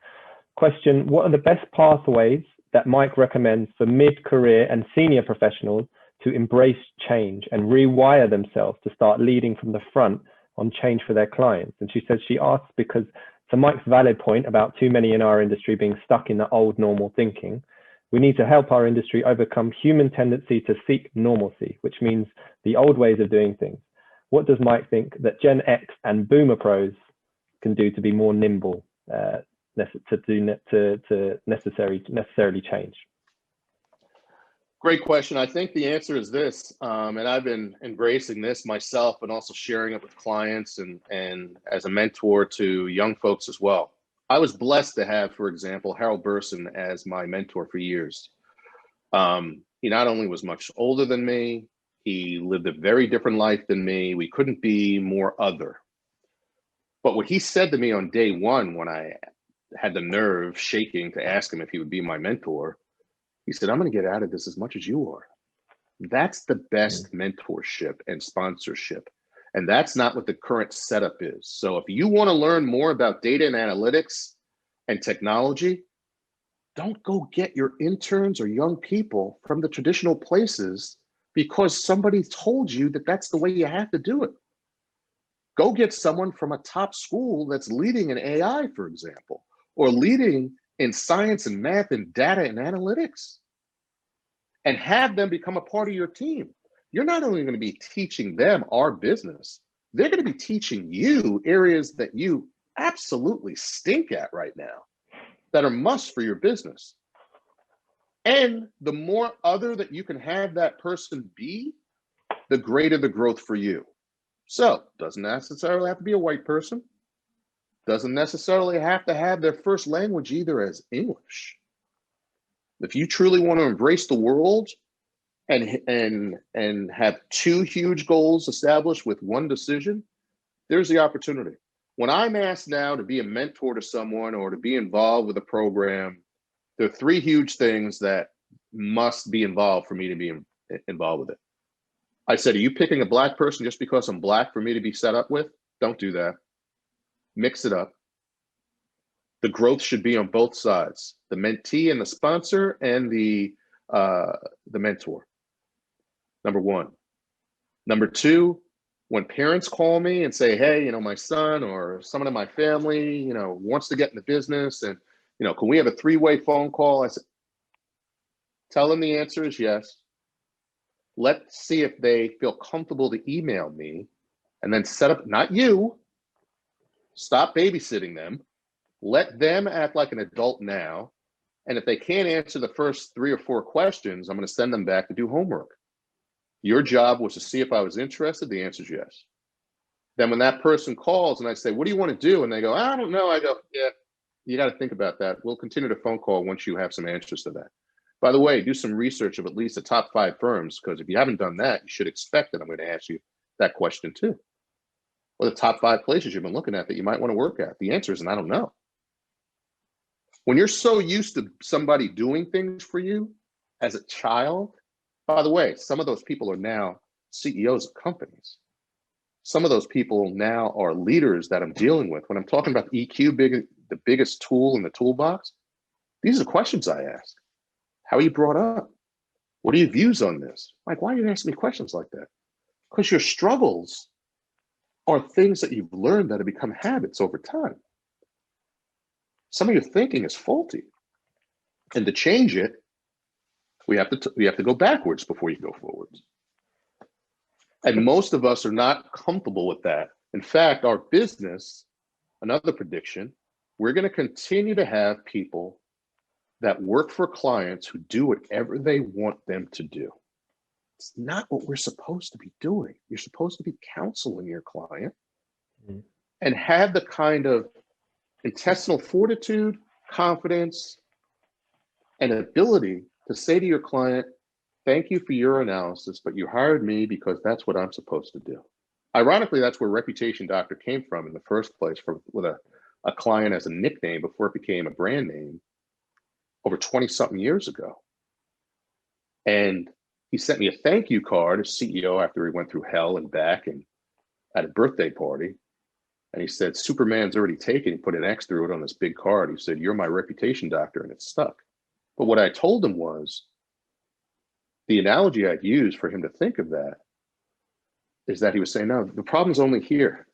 Question, what are the best pathways that Mike recommends for mid-career and senior professionals to embrace change and rewire themselves to start leading from the front on change for their clients? And she says she asks because, to Mike's valid point about too many in our industry being stuck in the old normal thinking, we need to help our industry overcome human tendency to seek normalcy, which means the old ways of doing things. What does Mike think that Gen X and Boomer pros can do to be more nimble, to necessarily change? Great question. I think the answer is this, and I've been embracing this myself and also sharing it with clients and as a mentor to young folks as well. I was blessed to have, for example, Harold Burson as my mentor for years. He not only was much older than me, he lived a very different life than me. We couldn't be more other. But what he said to me on day one, when I had the nerve shaking to ask him if he would be my mentor, he said, I'm going to get out of this as much as you are. That's the best mentorship and sponsorship. And that's not what the current setup is. So if you want to learn more about data and analytics and technology, don't go get your interns or young people from the traditional places because somebody told you that that's the way you have to do it. Go get someone from a top school that's leading in AI, for example, or leading in science and math and data and analytics, and have them become a part of your team. You're not only going to be teaching them our business, they're going to be teaching you areas that you absolutely stink at right now that are must for your business. And the more other that you can have that person be, the greater the growth for you. So doesn't necessarily have to be a white person, doesn't necessarily have to have their first language either as English. If you truly want to embrace the world and have two huge goals established with one decision, there's the opportunity. When I'm asked now to be a mentor to someone or to be involved with a program, there are three huge things that must be involved for me to be involved with it. I said, are you picking a Black person just because I'm Black for me to be set up with? Don't do that. Mix it up. The growth should be on both sides, the mentee and the sponsor and the mentor. Number one. Number two, when parents call me and say, hey, my son or someone in my family, wants to get in the business and, can we have a three-way phone call? I said, tell them the answer is yes. Let's see if they feel comfortable to email me and then set up, not you, stop babysitting them. Let them act like an adult now. And if they can't answer the first 3 or 4 questions, I'm going to send them back to do homework. Your job was to see if I was interested. The answer is yes. Then when that person calls and I say, what do you want to do? And they go, I don't know. I go, yeah, you got to think about that. We'll continue the phone call once you have some answers to that. By the way, do some research of at least the top 5 firms, because if you haven't done that, you should expect that I'm going to ask you that question too. What are the top 5 places you've been looking at that you might want to work at? The answer is, and I don't know. When you're so used to somebody doing things for you as a child, by the way, some of those people are now CEOs of companies. Some of those people now are leaders that I'm dealing with. When I'm talking about EQ, the biggest tool in the toolbox, these are the questions I ask. How are you brought up? What are your views on this? Like, why are you asking me questions like that? Because your struggles are things that you've learned that have become habits over time. Some of your thinking is faulty. And to change it, We have to go backwards before you go forwards. And most of us are not comfortable with that. In fact, our business, another prediction, we're going to continue to have people that work for clients who do whatever they want them to do. It's not what we're supposed to be doing. You're supposed to be counseling your client and have the kind of intestinal fortitude, confidence, and ability to say to your client, thank you for your analysis, but you hired me because that's what I'm supposed to do. Ironically, that's where Reputation Doctor came from in the first place, with a client as a nickname before it became a brand name over 20-something years ago. And he sent me a thank you card as CEO after he went through hell and back and at a birthday party. And he said, Superman's already taken. He put an X through it on this big card. He said, you're my reputation doctor, and it stuck. But what I told him was, the analogy I'd use for him to think of that is that he was saying, no, the problem's only here.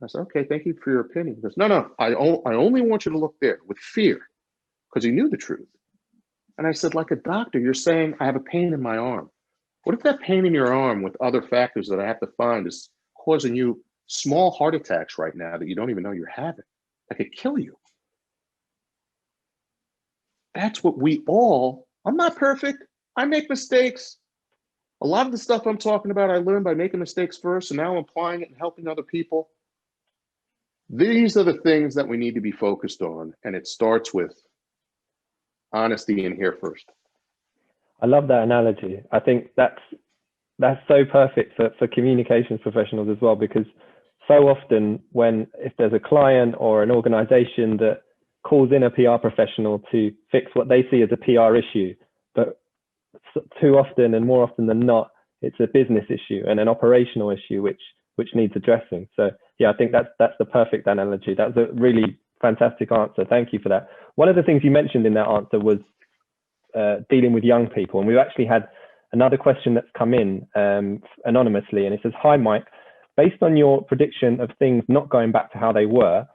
I said, okay, thank you for your opinion. He goes, no, I only want you to look there with fear, because he knew the truth. And I said, like a doctor, you're saying I have a pain in my arm. What if that pain in your arm with other factors that I have to find is causing you small heart attacks right now that you don't even know you're having? That could kill you. That's what I'm not perfect. I make mistakes. A lot of the stuff I'm talking about, I learned by making mistakes first, and now I'm applying it and helping other people. These are the things that we need to be focused on, and it starts with honesty in here first. I love that analogy. I think that's so perfect for communications professionals as well, because so often if there's a client or an organization that calls in a PR professional to fix what they see as a PR issue, but too often and more often than not, it's a business issue and an operational issue which needs addressing. So yeah, I think that's the perfect analogy. That's a really fantastic answer. Thank you for that. One of the things you mentioned in that answer was dealing with young people, and we've actually had another question that's come in anonymously, and it says, hi Mike, based on your prediction of things not going back to how they were,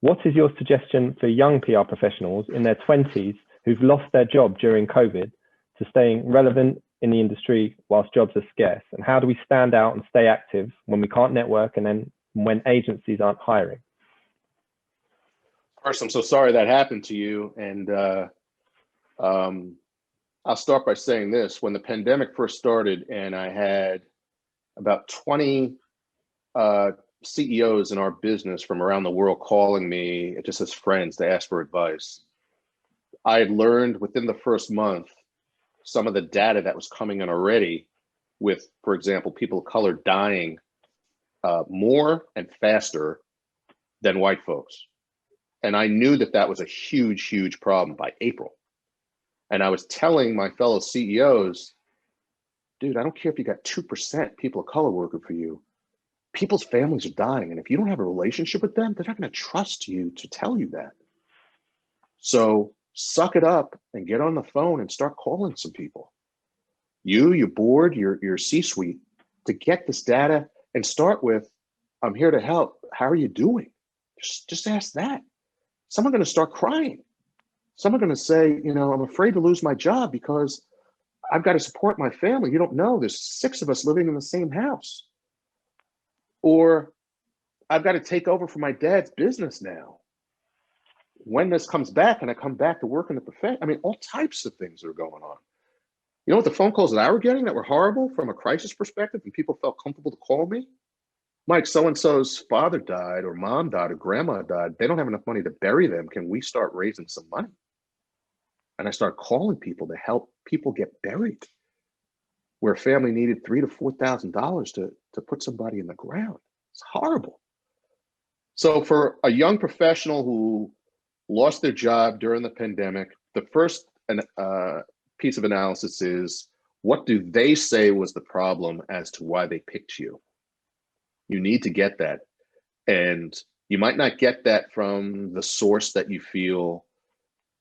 what is your suggestion for young PR professionals in their 20s who've lost their job during COVID to staying relevant in the industry whilst jobs are scarce? And how do we stand out and stay active when we can't network and then when agencies aren't hiring? First, I'm so sorry that happened to you. And I'll start by saying this. When the pandemic first started and I had about 20 CEOs in our business from around the world calling me just as friends to ask for advice, I had learned within the first month some of the data that was coming in already with, for example, people of color dying more and faster than white folks. And I knew that was a huge, huge problem by April. And I was telling my fellow CEOs, dude, I don't care if you got 2% people of color working for you. People's families are dying. And if you don't have a relationship with them, they're not going to trust you to tell you that. So suck it up and get on the phone and start calling some people. Your board, your C-suite, to get this data and start with, I'm here to help. How are you doing? Just ask that. Some are going to start crying. Some are going to say, I'm afraid to lose my job because I've got to support my family. You don't know, there's 6 of us living in the same house. Or I've got to take over for my dad's business now. When this comes back and I come back to work in the profession, all types of things are going on. You know what the phone calls that I were getting that were horrible from a crisis perspective, and people felt comfortable to call me? Mike, so-and-so's father died or mom died or grandma died. They don't have enough money to bury them. Can we start raising some money? And I started calling people to help people get buried, where a family needed $3,000 to $4,000 to put somebody in the ground. It's horrible. So for a young professional who lost their job during the pandemic, the first piece of analysis is, what do they say was the problem as to why they picked you? You need to get that. And you might not get that from the source that you feel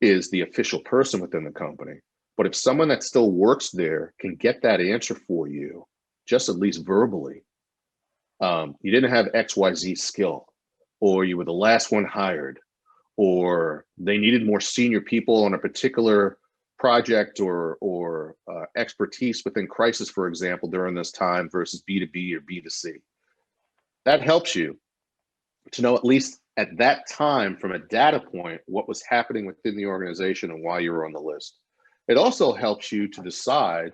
is the official person within the company. But if someone that still works there can get that answer for you, just at least verbally, you didn't have XYZ skill, or you were the last one hired, or they needed more senior people on a particular project or expertise within crisis, for example, during this time versus B2B or B2C. That helps you to know, at least at that time, from a data point, what was happening within the organization and why you were on the list. It also helps you to decide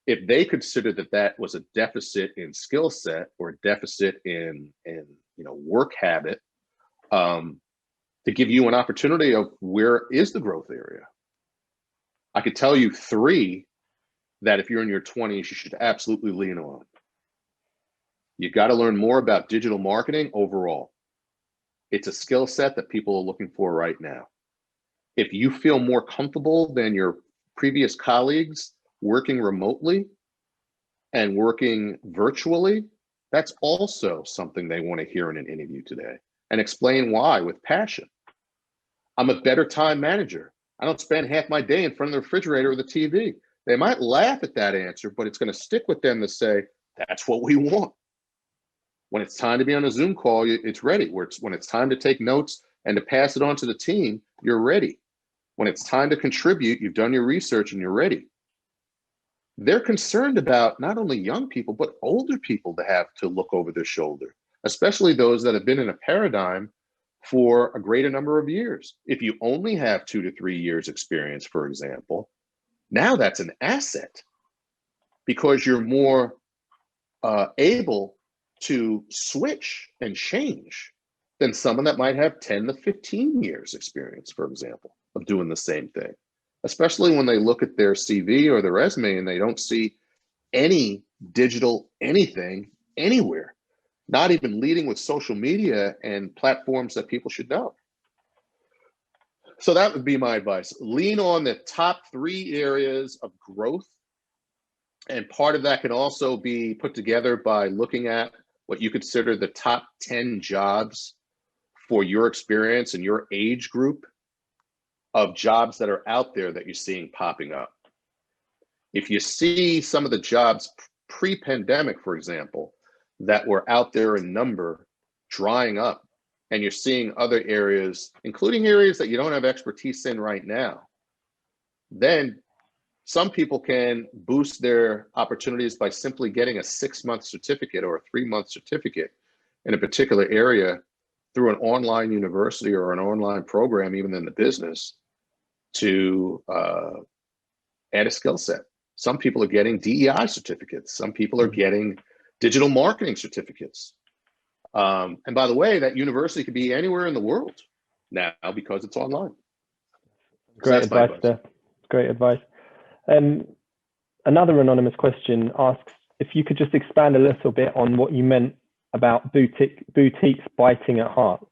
if they consider that that was a deficit in skill set or a deficit in work habit, to give you an opportunity of where is the growth area. I could tell you 3 that if you're in your 20s, you should absolutely lean on. You got to learn more about digital marketing overall. It's a skill set that people are looking for right now. If you feel more comfortable than your previous colleagues working remotely and working virtually, that's also something they want to hear in an interview today, and explain why with passion. I'm a better time manager. I don't spend half my day in front of the refrigerator or the TV. They might laugh at that answer, but it's going to stick with them to say, that's what we want. When it's time to be on a Zoom call, it's ready. When it's time to take notes and to pass it on to the team, you're ready. When it's time to contribute, you've done your research and you're ready. They're concerned about not only young people, but older people to have to look over their shoulder, especially those that have been in a paradigm for a greater number of years. If you only have 2 to 3 years experience, for example, now that's an asset because you're more able to switch and change than someone that might have 10 to 15 years experience, for example, of doing the same thing, especially when they look at their CV or their resume and they don't see any digital anything anywhere, not even leading with social media and platforms that people should know. So that would be my advice. Lean on the top 3 areas of growth. And part of that can also be put together by looking at what you consider the top 10 jobs for your experience and your age group of jobs that are out there that you're seeing popping up. If you see some of the jobs pre-pandemic, for example, that were out there in number drying up, and you're seeing other areas, including areas that you don't have expertise in right now, then some people can boost their opportunities by simply getting a 6-month certificate or a 3-month certificate in a particular area through an online university or an online program, even in the business, to add a skill set. Some people are getting DEI certificates. Some people are getting digital marketing certificates. And by the way, that university could be anywhere in the world now because it's online. Great advice there. Great advice. Another anonymous question asks if you could just expand a little bit on what you meant about boutiques biting at hearts.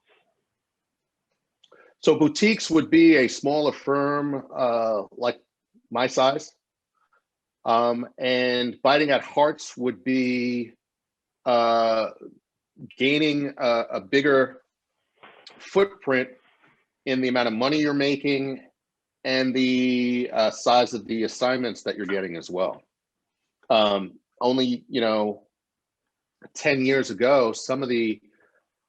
So boutiques would be a smaller firm like my size. And biting at hearts would be gaining a bigger footprint in the amount of money you're making and the size of the assignments that you're getting as well. Only, 10 years ago, some of the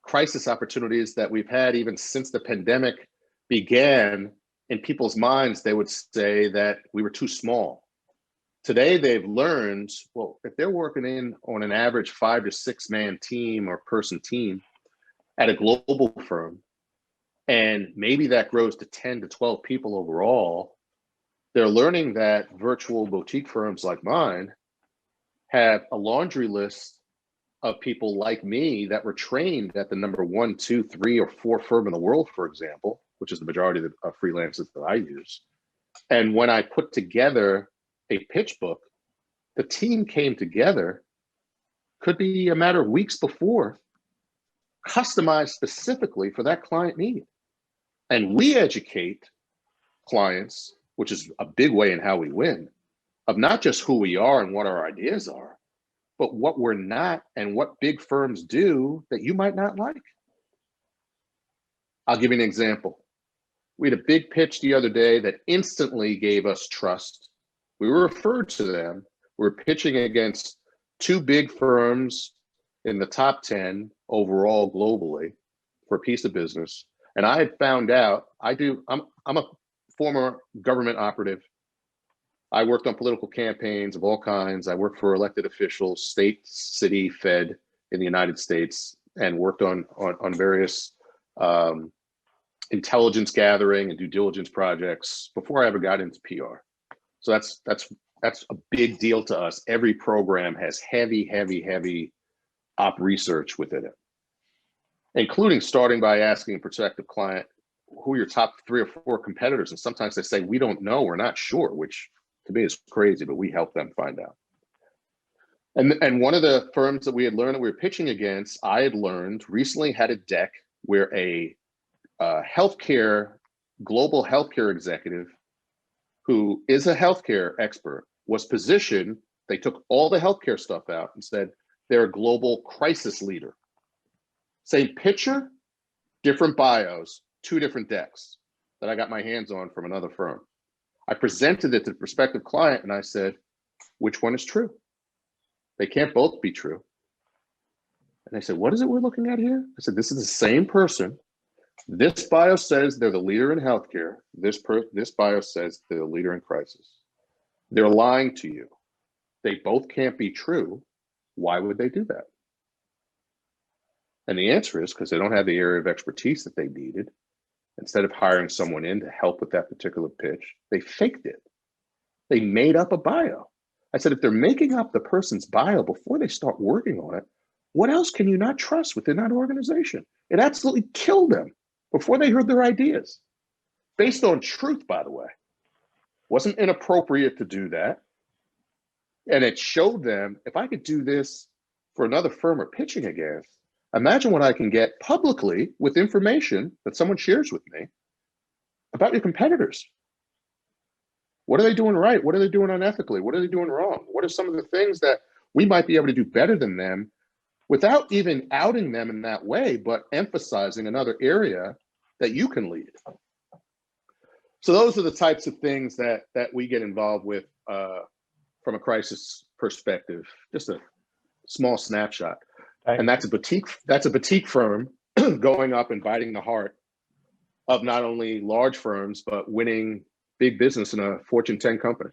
crisis opportunities that we've had, even since the pandemic began, in people's minds, they would say that we were too small. Today, they've learned, well, if they're working on an average 5 to 6 man team or person team at a global firm, and maybe that grows to 10 to 12 people overall, they're learning that virtual boutique firms like mine have a laundry list of people like me that were trained at the number 1, 2, 3, or 4 firm in the world, for example, which is the majority of the freelancers that I use. And when I put together a pitch book, the team came together, could be a matter of weeks before, customized specifically for that client need. And we educate clients, which is a big way in how we win, of not just who we are and what our ideas are, but what we're not and what big firms do that you might not like. I'll give you an example. We had a big pitch the other day that instantly gave us trust. We were referred to them. We were pitching against 2 big firms in the top 10 overall globally for a piece of business. And I had found out, I'm a former government operative. I worked on political campaigns of all kinds. I worked for elected officials, state, city, Fed in the United States, and worked on various intelligence gathering and due diligence projects before I ever got into PR. So that's a big deal to us. Every program has heavy op research within it, including starting by asking a prospective client, who are your top 3 or 4 competitors? And sometimes they say, we don't know, we're not sure, which to me is crazy, but we help them find out. And one of the firms that we had learned that we were pitching against, I had learned recently had a deck where a global healthcare executive who is a healthcare expert was positioned. They took all the healthcare stuff out and said they're a global crisis leader. Same picture, different bios, 2 different decks that I got my hands on from another firm. I presented it to the prospective client and I said, which one is true? They can't both be true. And they said, what is it we're looking at here? I said, this is the same person. This bio says they're the leader in healthcare. This bio says they're the leader in crisis. They're lying to you. They both can't be true. Why would they do that? And the answer is because they don't have the area of expertise that they needed. Instead of hiring someone in to help with that particular pitch, they faked it. They made up a bio. I said, if they're making up the person's bio before they start working on it, what else can you not trust within that organization? It absolutely killed them before they heard their ideas. Based on truth, by the way. Wasn't inappropriate to do that. And it showed them, if I could do this for another firm we're pitching against, imagine what I can get publicly with information that someone shares with me about your competitors. What are they doing right? What are they doing unethically? What are they doing wrong? What are some of the things that we might be able to do better than them without even outing them in that way, but emphasizing another area that you can lead? So those are the types of things that we get involved with from a crisis perspective. Just a small snapshot. And that's a boutique firm going up and biting the heart of not only large firms, but winning big business in a Fortune 10 company.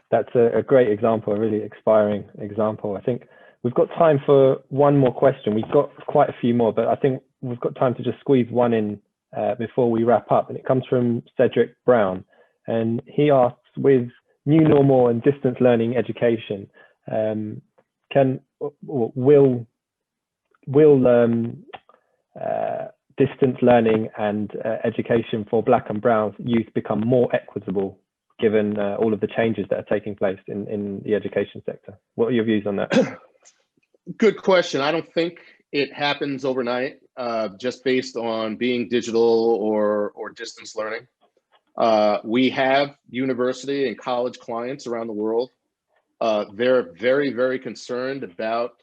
That's a great example, a really inspiring example. I think we've got time for one more question. We've got quite a few more, but I think we've got time to just squeeze one in before we wrap up. And it comes from Cedric Brown. And he asks, with new normal and distance learning education, will distance learning and education for Black and Brown youth become more equitable given all of the changes that are taking place in the education sector? What are your views on that? Good question. I don't think it happens overnight, just based on being digital or distance learning. We have university and college clients around the world. They're very concerned about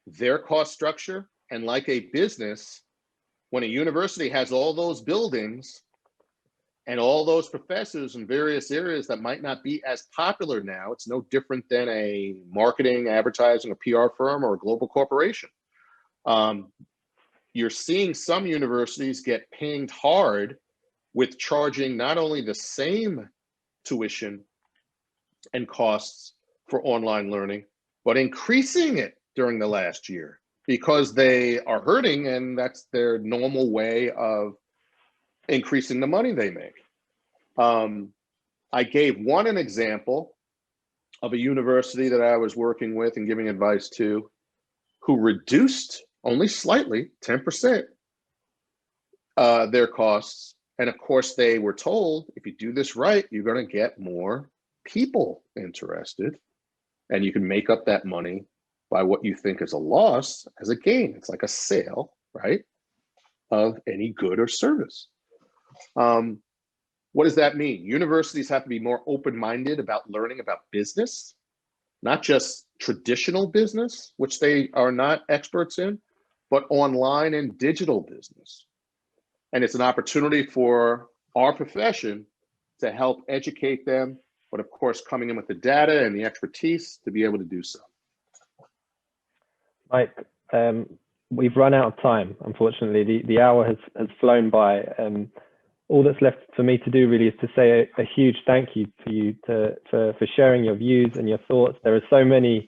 their cost structure. And like a business, when a university has all those buildings and all those professors in various areas that might not be as popular now, it's no different than a marketing, advertising, or PR firm or a global corporation. You're seeing some universities get pinged hard with charging not only the same tuition and costs for online learning, but increasing it during the last year because they are hurting, and that's their normal way of increasing the money they make. I gave an example of a university that I was working with and giving advice to, who reduced only slightly, 10%, their costs. And of course, they were told, if you do this right, you're going to get more people interested, and you can make up that money by what you think is a loss as a gain. It's like a sale, right, of any good or service. What does that mean? Universities have to be more open-minded about learning about business, not just traditional business, which they are not experts in, but online and digital business. And it's an opportunity for our profession to help educate them, but of course, coming in with the data and the expertise to be able to do so. Mike, we've run out of time, unfortunately. The hour has flown by. all that's left for me to do really is to say a huge thank you to you for sharing your views and your thoughts. There are so many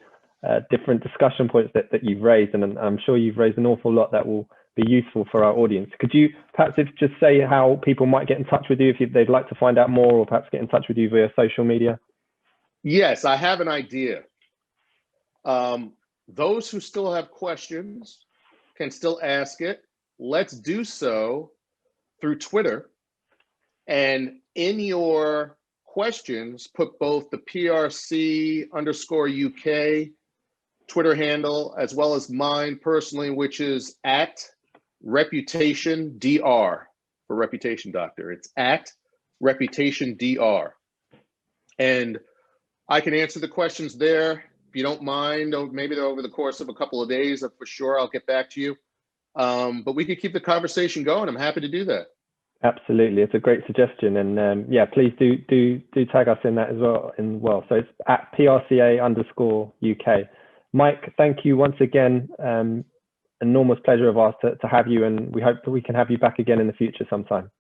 different discussion points that you've raised, and I'm sure you've raised an awful lot that will be useful for our audience. Could you perhaps just say how people might get in touch with you if they'd like to find out more, or perhaps get in touch with you via social media? Yes, I have an idea. Those who still have questions can still ask it. Let's do so through Twitter. And in your questions, put both the PRC_UK Twitter handle, as well as mine personally, which is @ReputationDR for Reputation Doctor. It's @ReputationDR. And I can answer the questions there if you don't mind. Maybe over the course of a couple of days, for sure, I'll get back to you. But we could keep the conversation going. I'm happy to do that. Absolutely, it's a great suggestion, and yeah, please do tag us in that as well. So it's @PRCA_UK. Mike, thank you once again. Enormous pleasure of ours to have you, and we hope that we can have you back again in the future sometime.